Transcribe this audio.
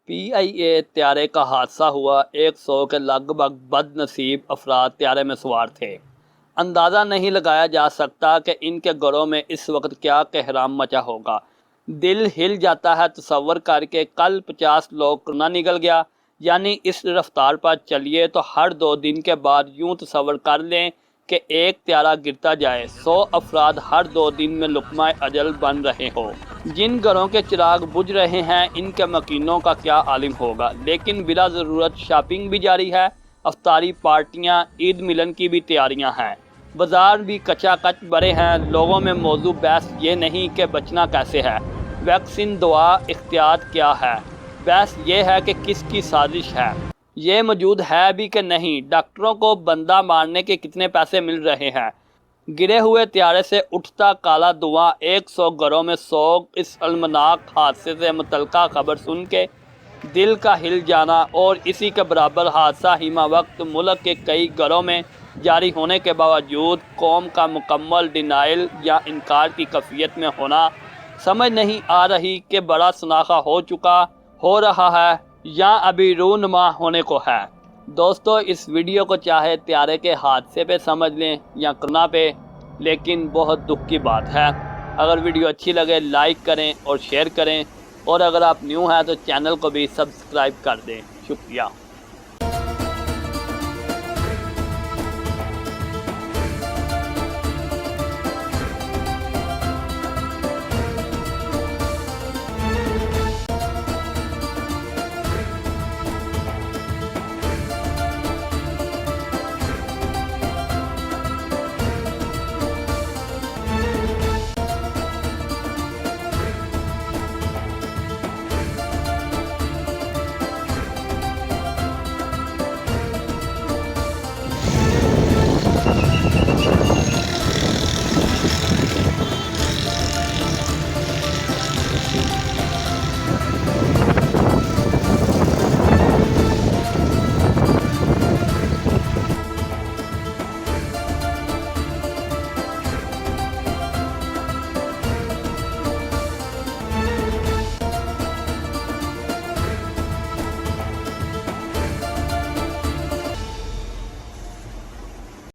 PIA طیارے کا حادثہ ہوا، 100 کے لگ بھگ بد نصیب افراد طیارے میں سوار تھے۔ اندازہ نہیں لگایا جا سکتا کہ ان کے گھروں میں اس وقت کیا قہرام مچا ہوگا۔ دل ہل جاتا ہے تصور کر کے کل 50 لوگ نہ نگل گیا، یعنی اس رفتار پر چلیے تو ہر 2 دن کے بعد یوں تصور کر لیں کہ ایک طیارہ گرتا جائے، 100 افراد ہر 2 دن میں لقمہ اجل بن رہے ہوں۔ جن گھروں کے چراغ بجھ رہے ہیں ان کے مکینوں کا کیا عالم ہوگا۔ لیکن بلا ضرورت شاپنگ بھی جاری ہے، افطاری پارٹیاں، عید ملن کی بھی تیاریاں ہیں، بازار بھی کچا کچ بھرے ہیں۔ لوگوں میں موضوع بحث یہ نہیں کہ بچنا کیسے ہے، ویکسین، دعا، احتیاط کیا ہے، بحث یہ ہے کہ کس کی سازش ہے، یہ موجود ہے بھی کہ نہیں، ڈاکٹروں کو بندہ مارنے کے کتنے پیسے مل رہے ہیں۔ گرے ہوئے طیارے سے اٹھتا کالا دھواں، 100 گھروں میں سوگ، اس المناک حادثے سے متعلقہ خبر سن کے دل کا ہل جانا، اور اسی کے برابر حادثہ ہمہ وقت ملک کے کئی گھروں میں جاری ہونے کے باوجود قوم کا مکمل ڈینائل یا انکار کی کیفیت میں ہونا، سمجھ نہیں آ رہی کہ بڑا شناخہ ہو رہا ہے یا ابھی رونما ہونے کو ہے۔ دوستو، اس ویڈیو کو چاہے طیارے کے حادثے پہ سمجھ لیں یا کرونا پہ، لیکن بہت دکھ کی بات ہے۔ اگر ویڈیو اچھی لگے لائک کریں اور شیئر کریں، اور اگر آپ نیو ہیں تو چینل کو بھی سبسکرائب کر دیں۔ شکریہ۔